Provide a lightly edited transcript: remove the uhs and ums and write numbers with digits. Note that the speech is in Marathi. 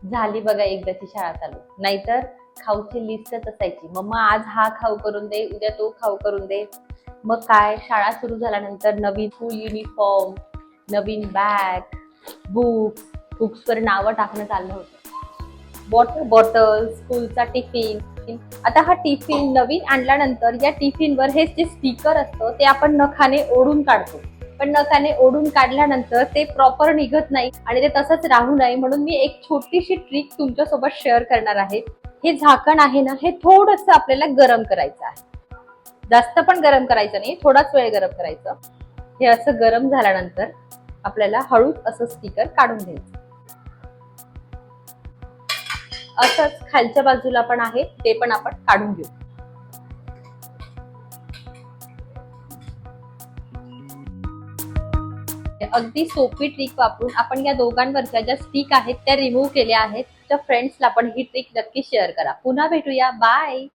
झाली बघा एकदाची शाळा चालू. नाहीतर खाऊची लिस्टच असायची. मम्मा आज हा खाऊ करून दे, उद्या तो खाऊ करून दे. मग काय शाळा सुरू झाल्यानंतर नवीन स्कूल युनिफॉर्म, नवीन बॅग, बुक्स, बुक्सवर नावं टाकणं चाललं होतं. वॉटर बॉटल, स्कूलचा टिफिन. आता हा टिफिन नवीन आणल्यानंतर या टिफिनवर हे जे स्टिकर असतं ते आपण नखाने ओढून काढतो. पण नखाने ओढून काढल्यानंतर ते प्रॉपर निघत नाही आणि ते तसंच राहू नये म्हणून मी एक छोटीशी ट्रिक तुमच्यासोबत शेअर करणार आहे. हे झाकण आहे ना, हे थोडंसं आपल्याला गरम करायचं आहे. जास्त पण गरम करायचं नाही, थोडाच वेळ गरम करायचं. हे असं गरम झाल्यानंतर आपल्याला हळूच असं स्टिकर काढून घ्यायचं. असंच खालच्या बाजूला पण आहे, ते पण आपण काढून घेऊ. अगदी सोपी ट्रिक वापरून आपण या दोघांवरच्या ज्या स्टिक आहेत त्या रिमूव्ह केल्या आहेत. तर फ्रेंड्सला पण ही ट्रिक नक्की शेअर करा. पुन्हा भेटूया. बाय.